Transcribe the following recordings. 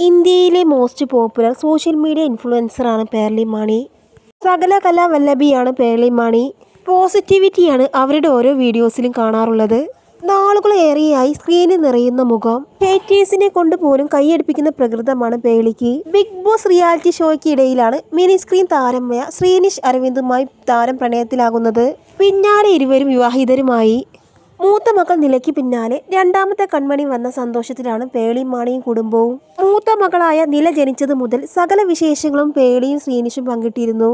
ഇന്ത്യയിലെ most popular social media ഇൻഫ്ലുവൻസറാണ് പേർളി മാണി. സകല കലാവല്ലഭിയാണ് പേർളി മാണി. പോസിറ്റിവിറ്റിയാണ് അവരുടെ ഓരോ വീഡിയോസിലും കാണാറുള്ളത്. നാളുകളേറെയായി സ്ക്രീനിൽ നിറയുന്ന മുഖം, ഹേറ്റേഴ്സിനെ കൊണ്ട് പോലും കൈയടിപ്പിക്കുന്ന പ്രകൃതമാണ് പേർളിക്ക്. ബിഗ് ബോസ് റിയാലിറ്റി ഷോയ്ക്ക് ഇടയിലാണ് മിനി സ്ക്രീൻ താരമായ ശ്രീനിഷ് അരവിന്ദുമായി താരം പ്രണയത്തിലാകുന്നത്. പിന്നാലെ ഇരുവരും വിവാഹിതരുമായി. മൂത്ത മകൾ നിലയ്ക്ക് പിന്നാലെ രണ്ടാമത്തെ കൺമണി വന്ന സന്തോഷത്തിലാണ് പേർളി മാണിയും കുടുംബവും. മൂത്ത മകളായ നില ജനിച്ചത് മുതൽ സകല വിശേഷങ്ങളും പേർളിയും ശ്രീനിഷും പങ്കിട്ടിരുന്നു.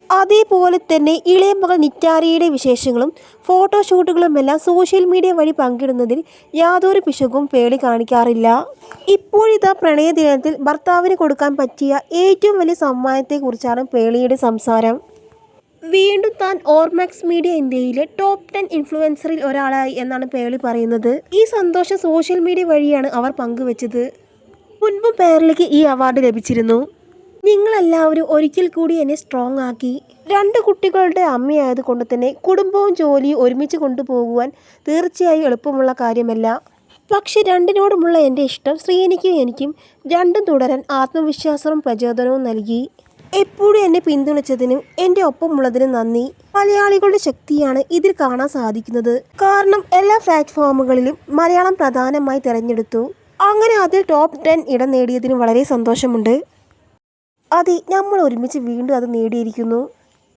അതേപോലെ തന്നെ ഇളയ മകൾ നിറ്റാരിയുടെ വിശേഷങ്ങളും ഫോട്ടോഷൂട്ടുകളുമെല്ലാം സോഷ്യൽ മീഡിയ വഴി പങ്കിടുന്നതിൽ യാതൊരു പിശകും പേർളി കാണിക്കാറില്ല. ഇപ്പോഴിതാ പ്രണയദിനത്തിൽ ഭർത്താവിന് കൊടുക്കാൻ പറ്റിയ ഏറ്റവും വലിയ സമ്മാനത്തെക്കുറിച്ചാണ് പേർളിയുടെ സംസാരം. വീണ്ടും താൻ ഓർമാക്സ് മീഡിയ ഇന്ത്യയിലെ ടോപ്പ് 10 ഇൻഫ്ലുവൻസറിൽ ഒരാളായി എന്നാണ് പേർളി പറയുന്നത്. ഈ സന്തോഷം സോഷ്യൽ മീഡിയ വഴിയാണ് അവർ പങ്കുവച്ചത്. മുൻപും പേർളിക്ക് ഈ അവാർഡ് ലഭിച്ചിരുന്നു. നിങ്ങളെല്ലാവരും ഒരിക്കൽ കൂടി എന്നെ സ്ട്രോങ് ആക്കി. 2 കുട്ടികളുടെ അമ്മയായത് കൊണ്ട് തന്നെ കുടുംബവും ജോലിയും ഒരുമിച്ച് കൊണ്ടുപോകുവാൻ തീർച്ചയായും എളുപ്പമുള്ള കാര്യമല്ല. പക്ഷെ രണ്ടിനോടുമുള്ള എൻ്റെ ഇഷ്ടം ശ്രീനിക്കും എനിക്കും രണ്ടും തുടരാൻ ആത്മവിശ്വാസവും പ്രചോദനവും നൽകി. എപ്പോഴും എന്നെ പിന്തുണച്ചതിനും എൻ്റെ ഒപ്പമുള്ളതിനും നന്ദി. മലയാളികളുടെ ശക്തിയാണ് ഇതിൽ കാണാൻ സാധിക്കുന്നത്. കാരണം എല്ലാ പ്ലാറ്റ്ഫോമുകളിലും മലയാളം പ്രധാനമായി തിരഞ്ഞെടുത്തു. അങ്ങനെ അതിൽ ടോപ്പ് 10 ഇടം നേടിയതിന് വളരെ സന്തോഷമുണ്ട്. അതെ, നമ്മൾ ഒരുമിച്ച് വീണ്ടും അത് നേടിയിരിക്കുന്നു.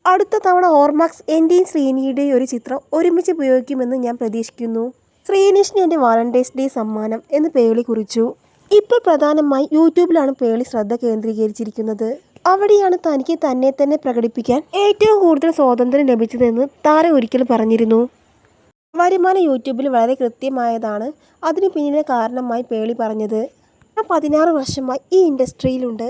അടുത്ത തവണ ഓർമാക്സ് എൻ്റെയും ശ്രീനിയുടെയും ഒരു ചിത്രം ഒരുമിച്ച് ഉപയോഗിക്കുമെന്ന് ഞാൻ പ്രതീക്ഷിക്കുന്നു. ശ്രീനിഷിന് എൻ്റെ വാലന്റൈൻസ് ഡേ സമ്മാനം എന്ന് പേർളി കുറിച്ചു. ഇപ്പോൾ പ്രധാനമായി യൂട്യൂബിലാണ് പേർളി ശ്രദ്ധ കേന്ദ്രീകരിച്ചിരിക്കുന്നത്. അവിടെയാണ് തനിക്ക് തന്നെ പ്രകടിപ്പിക്കാൻ ഏറ്റവും കൂടുതൽ സ്വാതന്ത്ര്യം ലഭിച്ചതെന്ന് താരം ഒരിക്കൽ പറഞ്ഞിരുന്നു. വരുമാനം യൂട്യൂബിൽ വളരെ കൃത്യമായതാണ് അതിന് പിന്നിലെ കാരണമായി പേർളി പറഞ്ഞത്. ഞാൻ 16 വർഷമായി ഈ ഇൻഡസ്ട്രിയിലുണ്ട്.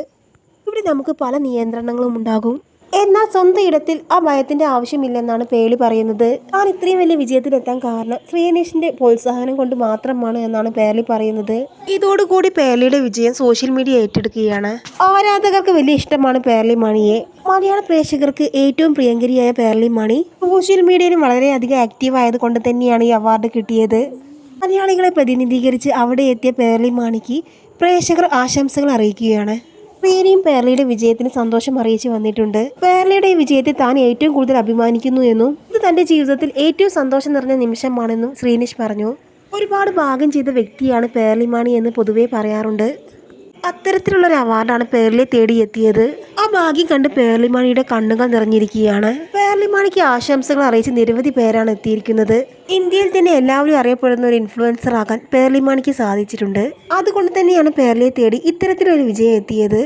ഇവിടെ നമുക്ക് പല നിയന്ത്രണങ്ങളും ഉണ്ടാകും. എന്നാൽ സ്വന്തം ഇടത്തിൽ ആ ഭയത്തിൻ്റെ ആവശ്യമില്ലെന്നാണ് പേർളി പറയുന്നത്. താൻ ഇത്രയും വലിയ വിജയത്തിലെത്താൻ കാരണം ശ്രീനിഷിൻ്റെ പ്രോത്സാഹനം കൊണ്ട് മാത്രമാണ് എന്നാണ് പേർളി പറയുന്നത്. ഇതോടുകൂടി പേർളിയുടെ വിജയം സോഷ്യൽ മീഡിയ ഏറ്റെടുക്കുകയാണ്. ആരാധകർക്ക് വലിയ ഇഷ്ടമാണ് പേർളി മാണിയെ. മലയാള പ്രേക്ഷകർക്ക് ഏറ്റവും പ്രിയങ്കരിയായ പേർളി മാണി സോഷ്യൽ മീഡിയയിലും വളരെയധികം ആക്റ്റീവ് ആയത് കൊണ്ട് തന്നെയാണ് ഈ അവാർഡ് കിട്ടിയത്. മലയാളികളെ പ്രതിനിധീകരിച്ച് അവിടെ എത്തിയ പേർളി മാണിക്ക് പ്രേക്ഷകർ ആശംസകൾ അറിയിക്കുകയാണ്. ശ്രീനിയും പേർളിയുടെ വിജയത്തിന് സന്തോഷം അറിയിച്ചു വന്നിട്ടുണ്ട്. പേർളിയുടെ ഈ വിജയത്തെ താൻ ഏറ്റവും കൂടുതൽ അഭിമാനിക്കുന്നു എന്നും ഇത് തൻ്റെ ജീവിതത്തിൽ ഏറ്റവും സന്തോഷം നിറഞ്ഞ നിമിഷമാണെന്നും ശ്രീനിഷ് പറഞ്ഞു. ഒരുപാട് ഭാഗ്യം ചെയ്ത വ്യക്തിയാണ് പേർളി മാണി എന്ന് പൊതുവെ പറയാറുണ്ട്. അത്തരത്തിലുള്ളൊരു അവാർഡാണ് പേർളിയെ തേടിയെത്തിയത്. ആ ഭാഗ്യം കണ്ട് പേർളി മാണിയുടെ കണ്ണുകൾ നിറഞ്ഞിരിക്കുകയാണ്. പേർളി മാണിക്ക് ആശംസകൾ അറിയിച്ച് നിരവധി പേരാണ് എത്തിയിരിക്കുന്നത്. ഇന്ത്യയിൽ തന്നെ എല്ലാവരും അറിയപ്പെടുന്ന ഒരു ഇൻഫ്ലുവൻസർ ആകാൻ പേർളി മാണിക്ക് സാധിച്ചിട്ടുണ്ട്. അതുകൊണ്ട് തന്നെയാണ് പേർളിയെ തേടി ഇത്തരത്തിലൊരു വിജയം എത്തിയത്.